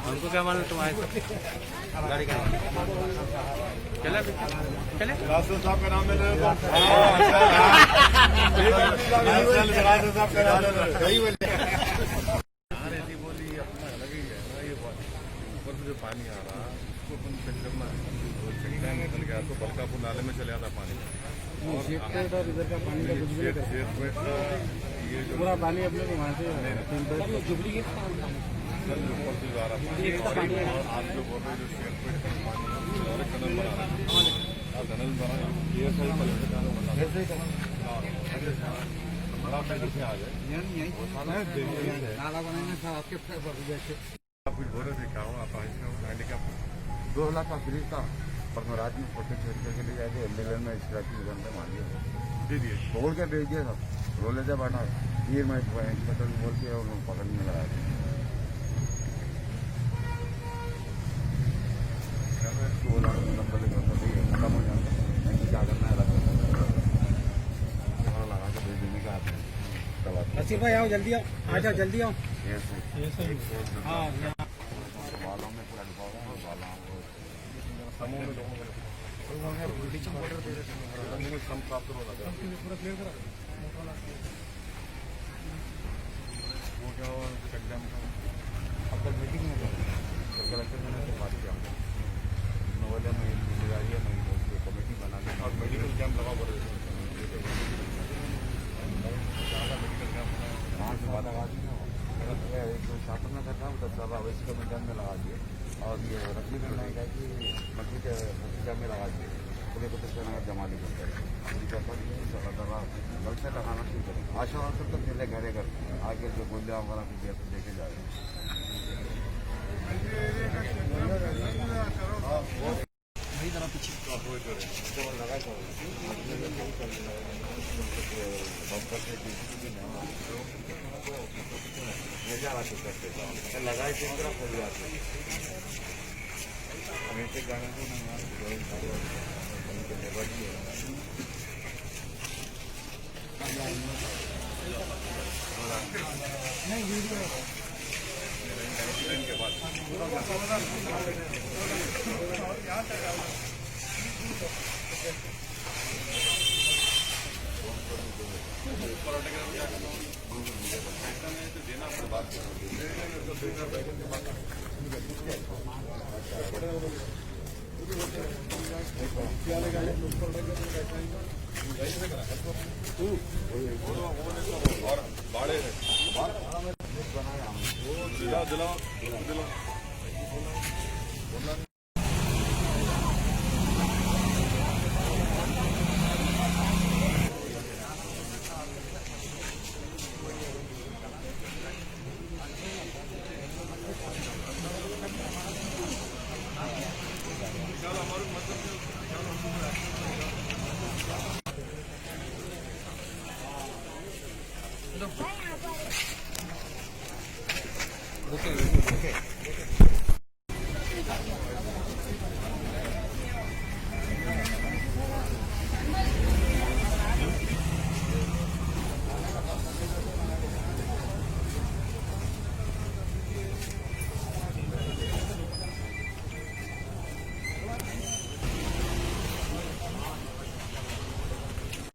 हमको क्या मालूम तुम्हारे गाड़ी का चले चले रास्ते साहब का नाम मैंने ऐसी बोली अपना अलग ही है ना। ये ऊपर से जो पानी आ रहा उसको अपन चेक करना है। निकल गया तो बलकापुर नाले में चले आता पानी और इधर का पानी का कुछ भी ये जो पूरा पानी अपने को वहाँ से जुबली के ऊपर से जा रहा पानी और आप जो बोल रहे जो शेर पे पानी और टनल बना रहा है टनल बना ये सही बड़ा पैसे से आ जाए नाला बनाना था आपके आप कुछ बोल रहे थे क्या हूँ आप हैंडीकैप 2 लाख का फ्री था पर मैं रात में फोटो छेड़ने के लिए जाके एम्बुलेंस में स्क्रैचिंग करने मार दिया दे दिए बोल के भेज दिया था रोले से बैठा फिर मैं इंस्पेक्टर को बोल के उन्होंने पकड़ने लगाया बोला नंबर खत्म हो जाता क्या करना है लगा के भेज देने का नसीर भाई आओ जल्दी आओ आ जाओ जल्दी आओ हाँ बालों में पूरा डुबा हुआ है बालों समूह में लोगों ब्लीचिंग पाउडर दे रहे थे कम प्राप्त हो रहा पूरा क्लियर करा वो क्या हुआ चेकडैम का अब तक मीटिंग में कलेक्टर मैंने से बात किया नोवलिया में जिम्मेदारी में कमेटी बना ली और मेडिकल कैंप लगा पड़ रहे मेडिकल कैंप वहाँ से बात लगा दी एक दो शासन में करता हूँ तब सभा वैसे कमेटी में लगा दिए और ये रखी करना है कि मछली के कैंप में लगा दिए पूरे को तो जमा ली करते हैं दवा कल से लगाना शुरू करें आशा वर्कर तो पहले घरे घर आगे जो गोलियाँ वगैरह की देखे जा रहे हैं लगाए किस तरह खोल जाते वैसे गाने को नहीं वीडियो के बाद देना बात और बाड़े दिलाओ